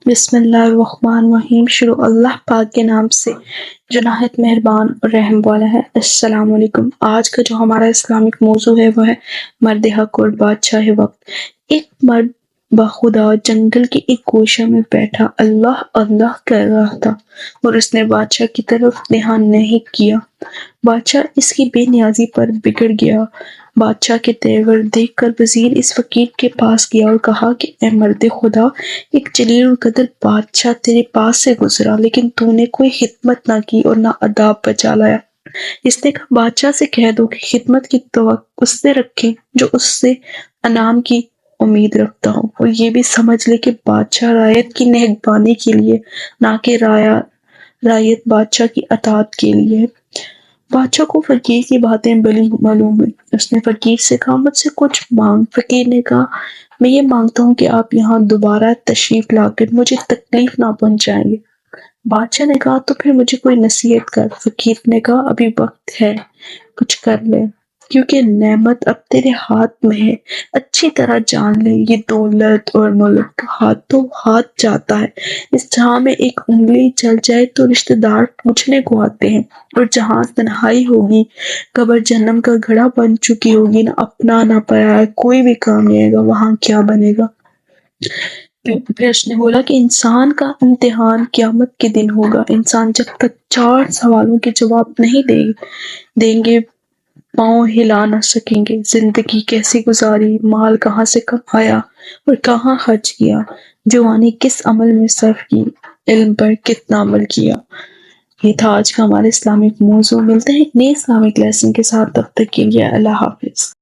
بسم اللہ الرحمن الرحیم۔ شروع اللہ پاک کے نام سے جو نہایت مہربان اور رحم والا ہے۔ السلام علیکم۔ آج کا جو ہمارا اسلامک موضوع ہے وہ ہے مرد حق اور بادشاہ وقت۔ ایک مرد بخدا جنگل کے ایک گوشے میں بیٹھا اللہ اللہ کہہ رہا تھا اور اس نے بادشاہ کی طرف دھیان نہیں کیا۔ بادشاہ اس کی بے نیازی پر بگڑ گیا۔ بادشاہ کے تیور دیکھ کر وزیر اس فقیر کے پاس گیا اور کہا کہ اے مرد خدا، ایک جلیل القدر بادشاہ تیرے پاس سے گزرا، لیکن تو نے کوئی خدمت نہ کی اور نہ آداب بجا لایا۔ اس نے کہا بادشاہ سے کہہ دو کہ خدمت کی توقع اس سے رکھے جو اس سے انعام کی امید رکھتا ہو، اور یہ بھی سمجھ لے کہ بادشاہ رعیت کی نگہبانی کے لیے نہ کہ رعیت بادشاہ کی اطاعت کے لیے۔ بادشاہ کو فقیر کی باتیں بڑی معلوم ہوئی۔ اس نے فقیر سے کہا مجھ سے کچھ مانگ۔ فقیر نے کہا میں یہ مانگتا ہوں کہ آپ یہاں دوبارہ تشریف لا کر مجھے تکلیف نہ پہنچائیں گے۔ بادشاہ نے کہا تو پھر مجھے کوئی نصیحت کر۔ فقیر نے کہا ابھی وقت ہے، کچھ کر لے، کیونکہ نعمت اب تیرے ہاتھ میں ہے۔ اچھی طرح جان لے یہ دولت اور ملک ہاتھوں ہاتھ جاتا ہے۔ اس جہاں میں ایک انگلی چل جائے تو رشتہ دار پوچھنے کو آتے ہیں، اور جہاں تنہائی ہوگی، قبر جہنم کا گڑھا بن چکی ہوگی، نہ اپنا نہ پرایا کوئی بھی کام نہیں آئے گا، وہاں کیا بنے گا؟ پھر اس نے بولا کہ انسان کا امتحان قیامت کے دن ہوگا۔ انسان جب تک 4 سوالوں کے جواب نہیں دیں گے پاؤں ہلا نہ سکیں گے۔ زندگی کیسی گزاری، مال کہاں سے کمایا اور کہاں خرچ کیا، جوانی کس عمل میں صرف کی، علم پر کتنا عمل کیا۔ یہ تھا آج کا ہمارا اسلامک موضوع۔ ملتے ہیں ایک نئے اسلامک لیسن کے ساتھ، تب تک کے لیے اللہ حافظ۔